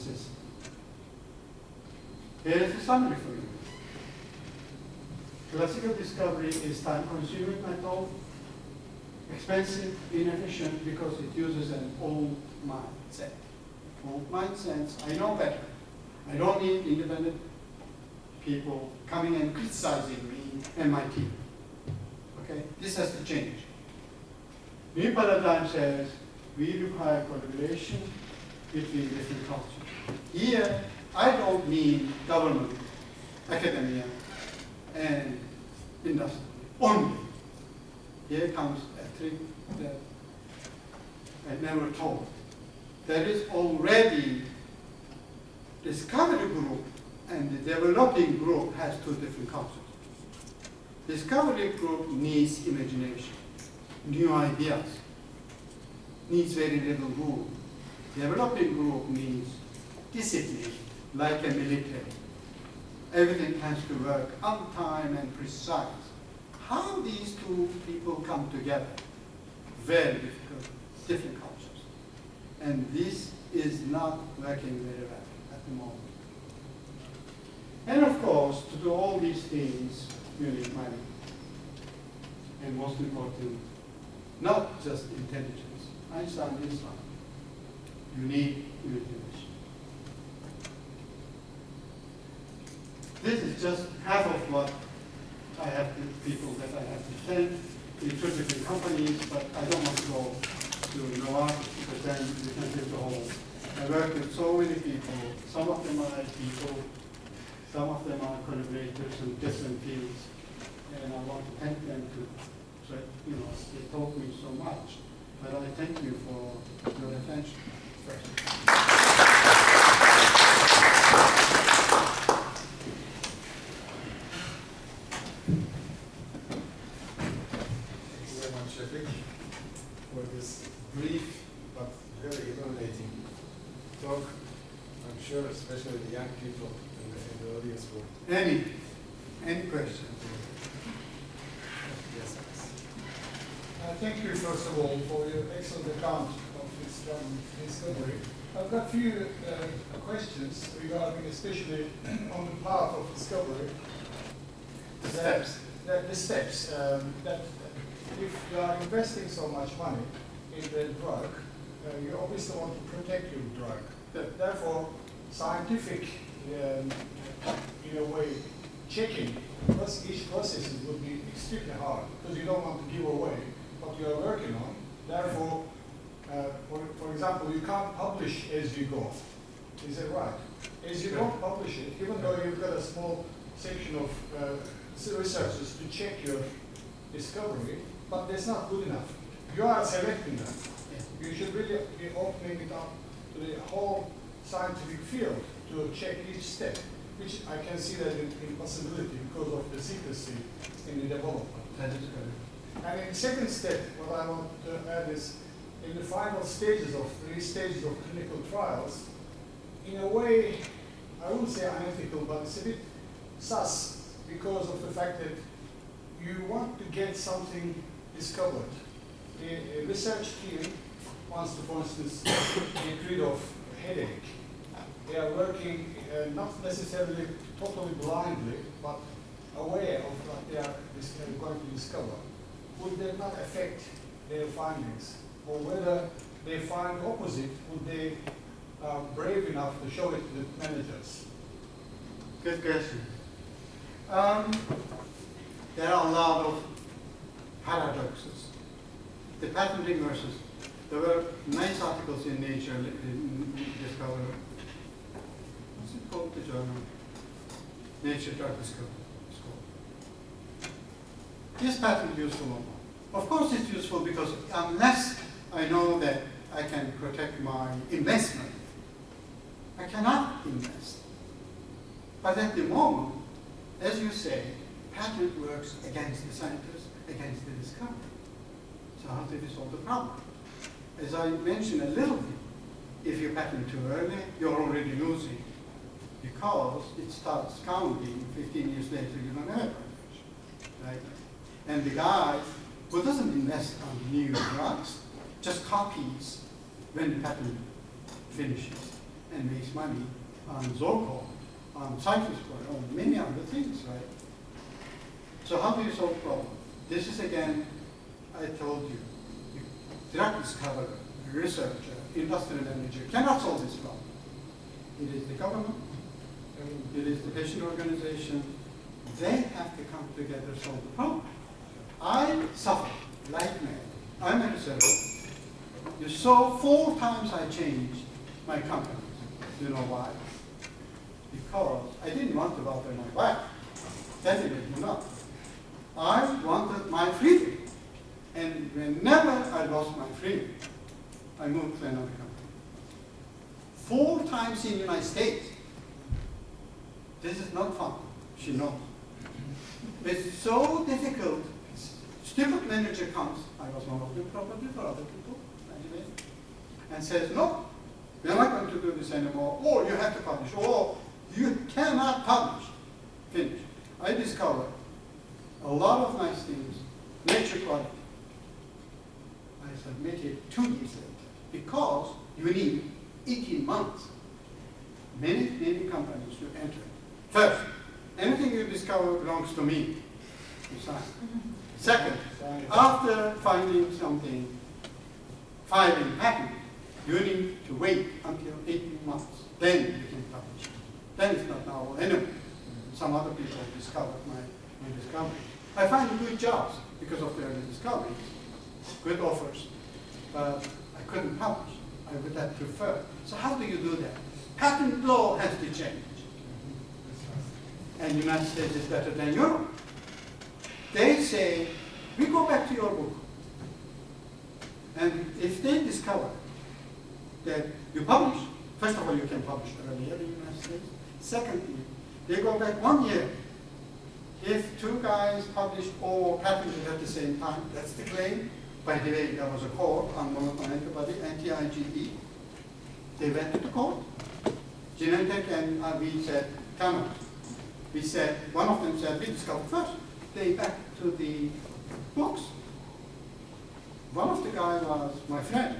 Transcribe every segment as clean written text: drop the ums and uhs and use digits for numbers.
hypothesis. Here's the summary for you. Classical discovery is time-consuming method, expensive, inefficient because it uses an old mindset. Old mindset, I know better. I don't need independent people coming and criticizing me and my team. Okay, this has to change. New paradigm says we require collaboration between different cultures. Here, I don't mean government, academia, and industry only. Here comes a trick that I never told. There is already discovery group and the developing group has two different cultures. Discovery group needs imagination, new ideas, needs very little room. Developing group needs discipline, like a military. Everything has to work on time and precise. How these two people come together? Very difficult, different cultures. And this is not working very well at the moment. And of course, to do all these things, you need money. And most important, not just intelligence. Einstein is one. You need imagination. This is just half of what I have to people that I have to thank in two different companies, but I don't want to go to Novartis because then you can give the whole. I work with so many people. Some of them are people, some of them are collaborators in different fields, and I want to thank them so they taught me so much. But I thank you for your attention. Thank you very much, Şefik, for this brief but very illuminating talk. I'm sure especially the young people in the audience will. Any questions? Yes, please. Thank you, first of all, for your excellent account of this discovery. I've got a few questions regarding, especially on the path of discovery. The steps. The steps. That if you are investing so much money in the drug, you obviously want to protect your drug. Therefore, scientific, in a way, checking each process would be extremely hard because you don't want to give away what you are working on. Therefore, for example, you can't publish as you go. Is that right? As you don't publish it, even though you've got a small section of researchers to check your discovery, but that's not good enough. You are selecting them. You should really be opening it up to the whole scientific field to check each step, which I can see that impossibility because of the secrecy in the development. That is correct. And in the second step, what I want to add is, in the final stages of clinical trials, in a way, I wouldn't say unethical, but it's a bit sus because of the fact that you want to get something discovered. A research team wants to, for instance, get rid of headache. They are working not necessarily totally blindly, but aware of what they are going to discover. Would that not affect their findings? Or whether they find opposite, would they brave enough to show it to the managers? Good question. There are a lot of paradoxes. The patenting versus, there were nice articles in Nature in Discovery. What's it called, the journal? Nature Drug Discovery. It's called. Is patent useful or not? Of course it's useful because unless I know that I can protect my investment, I cannot invest. But at the moment, as you say, patent works against the scientist, against the discovery. So how do we solve the problem? As I mentioned a little bit, if you patent too early, you're already losing because it starts counting 15 years later, you don't have it, right? And the guy who doesn't invest on new drugs just copies when the patent finishes. and makes money on Zorco, on Cyprus, on many other things, right? So how do you solve the problem? This is again, I told you, drug discoverer, researcher, industrial manager cannot solve this problem. It is the government, it is the patient organization. They have to come together to solve the problem. I suffer like mad. I'm a researcher. You saw 4 times I changed my company. You know why? Because I didn't want to bother my wife. Definitely not. I wanted my freedom. And whenever I lost my freedom, I moved to another company. 4 times in the United States. This is not fun. She knows. It's so difficult. Stupid manager comes, I was one of them probably for other people, anyway, and says, no, we're not going to do this anymore, or you have to publish, or you cannot publish. Finish. I discovered a lot of nice things, nature quality. I submitted 2 years later, because you need 18 months. Many companies you enter. First, anything you discover belongs to me. You sign. Second, after finding something, filing patent, you need to wait until 18 months. Then you can publish. Then it's not novel anyway. Some other people discovered my discovery. I find good jobs because of their discoveries, good offers, but I couldn't publish. I would have preferred. So how do you do that? Patent law has to change. And the United States is better than Europe. They say, we go back to your book. And if they discover that you publish, first of all, you can publish earlier in the United States. Secondly, they go back 1 year. If 2 guys published or patented at the same time, that's the claim. By the way, there was a court on monoclonal antibody, anti-IgE. They went to the court. Genentech and we said, cannot. We said, one of them said, we discovered first. They back to the books. One of the guys was my friend.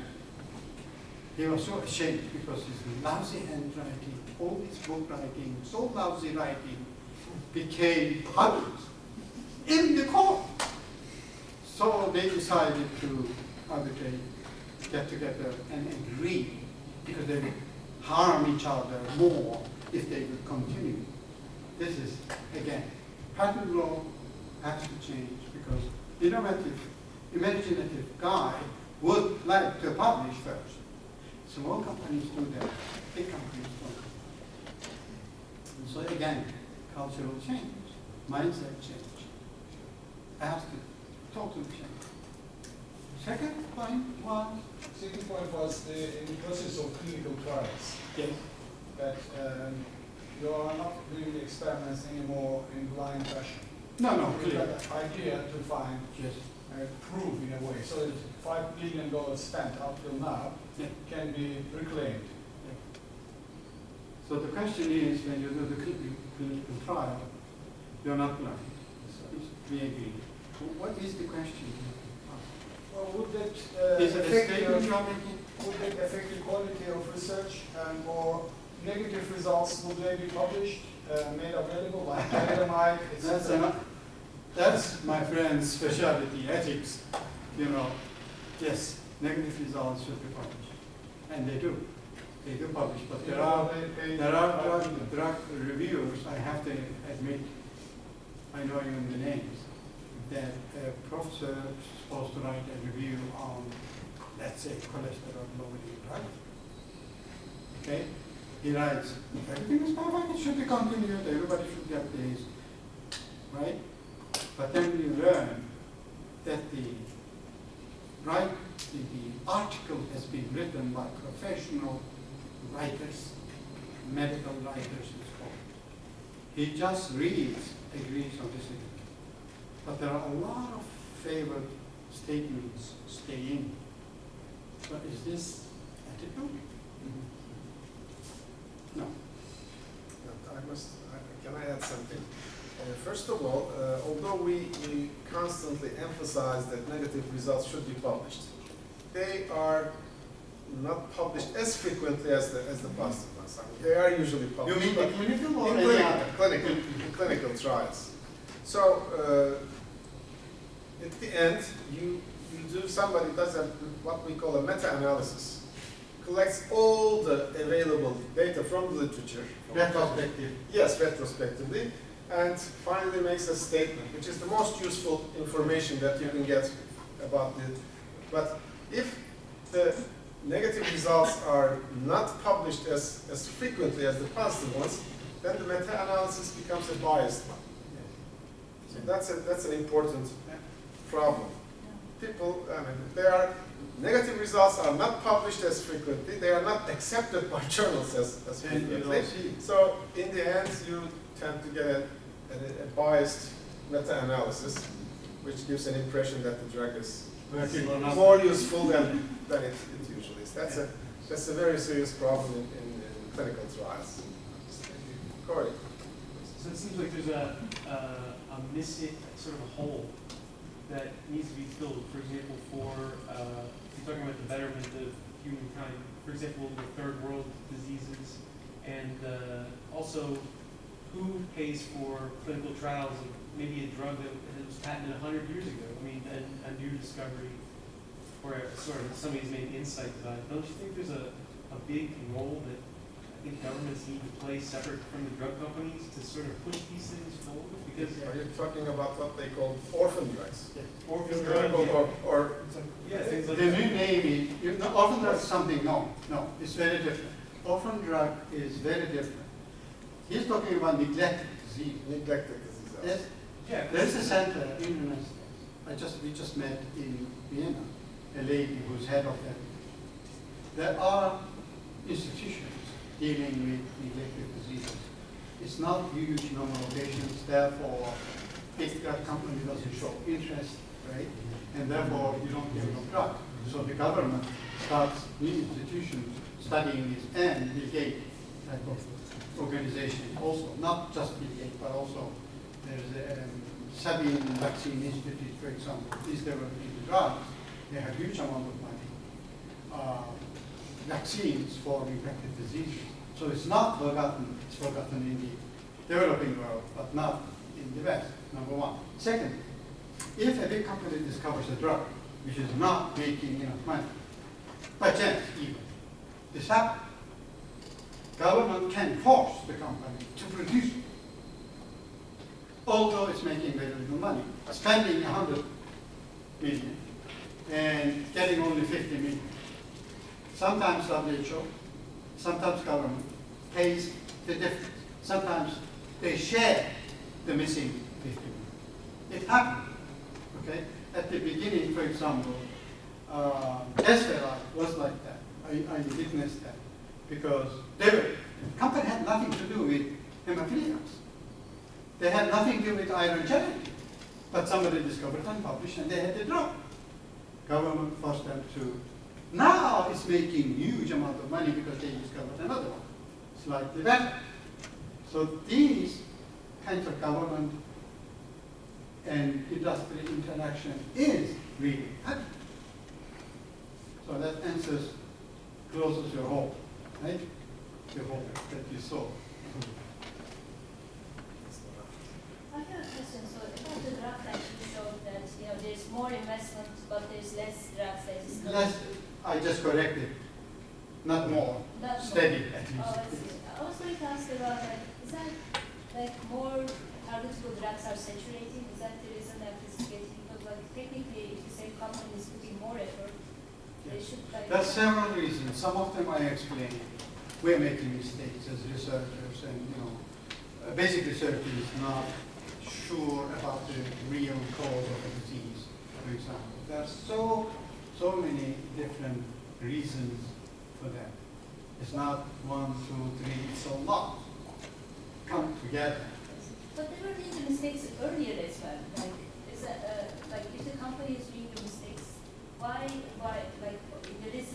He was so ashamed because his lousy handwriting, all his book writing, so lousy writing, became published in the court. So they decided to arbitrate, get together and agree, because they would harm each other more if they would continue. This is, again, patent law has to change because imaginative guy would like to publish first. Small companies do that, big companies don't. And so again, cultural change, mindset change, has to totally change. Second point was? Second point was in the process of clinical trials. Yes. That you are not doing the experiments anymore in blind fashion. No, You've clear. got an idea to find, Yes. prove in a way. So the $5 billion spent up till now Yeah. can be reclaimed. So the question is, when you do the clinical trial, you're not blind. We agree. What is the question? Well, would that Is it a affect statement your- you're making? would that affect the quality of research or negative results? Would they be published, made available like dynamite, etc.? That's my friend's specialty, ethics. You know, yes, negative results should be published, and they do. They do publish, but there are drug reviewers. I have to admit, I know even the names. That a professor is supposed to write a review on, let's say, cholesterol lowering, right? Okay? He writes, everything is perfect, it should be continued, everybody should get this, right? But then you learn that the article has been written by professional writers, medical writers, it's called. He just reads, agrees or disagrees. But there are a lot of favored statements stay in. So is this ethical? No. Can I add something? First of all, although we constantly emphasize that negative results should be published, they are not published as frequently as the positive ones. I mean, they are usually You published. mean the clinical or in any other? clinical trials. So at the end, somebody does what we call a meta-analysis, collects all the available data from the literature. Retrospective. Yes, retrospectively, and finally makes a statement, which is the most useful information that you can get about it. But if the negative results are not published as frequently as the positive ones, then the meta-analysis becomes a biased one. So that's an important problem. People, negative results are not published as frequently. They are not accepted by journals as frequently. So in the end, you tend to get a biased meta-analysis, which gives an impression that the drug is more useful than it usually is. That's a very serious problem in clinical trials. Corey. So it seems like there's a missing, sort of a hole that needs to be filled. For example, if you're talking about the betterment of humankind, for example, the third world diseases, and also who pays for clinical trials of maybe a drug that was patented 100 years ago? I mean, a new discovery, or sort of somebody's made insight about it. Don't you think there's a big role that I think governments need to play separate from the drug companies to sort of push these things forward? Because Are you talking about what they call orphan drugs? orphan Clinical drugs, or yeah, things like The that. new name is, orphan drug is something, no, it's very different. Orphan drug is very different. He's talking about neglected disease. neglected diseases. Yes, Yeah, there's a center in Üniversitesi. We just met in Vienna, a lady who's head of that. There are institutions dealing with neglected diseases. It's not huge number of patients, therefore, if that company doesn't show interest, right? And therefore, you don't get no drug. So the government starts new institutions studying this, and Bill Gates type of organization also, not just Bill Gates, but also there's a Sabin Vaccine Institute, for example. These developing the drugs, they have huge amount of money. Vaccines for infectious diseases. So it's not forgotten, it's forgotten in the developing world, but not in the West, number one. Second, if a big company discovers a drug which is not making enough money, by chance even, this happens, government can force the company to produce it, although it's making very little money, spending 100 million and getting only 50 million. Sometimes WHO, sometimes government pays the difference. Sometimes they share the missing 50 million. It happened, okay? At the beginning, for example, Desverai was like that. I witnessed that because the company had nothing to do with hemophiliacs. They had nothing to do with iron challenge. But somebody discovered and published, and they had the drug. Government forced them to. Now it's making huge amount of money because they discovered another one, slightly better. So these kinds of government and industry interaction is really happening. So that answers, closes your hope, right? The hope that you saw. I have a question. So about the graph that you showed that there's more investment, but there's less drugs that is Less, I just corrected, not more, Not steady more. at Oh, I least. see. I was going to ask about is that more targetable drugs are saturating? Is that the reason that it's getting? Because technically, if you say company is putting more effort, they should There are several reasons. Some of them I explained. We're making mistakes as researchers, and basic research is not sure about the real cause of a disease, for example. There are so many different reasons for that. It's not 1, 2, 3, it's a lot come together. But they were doing the mistakes earlier as well. Is that if the company is doing the mistakes, why if there is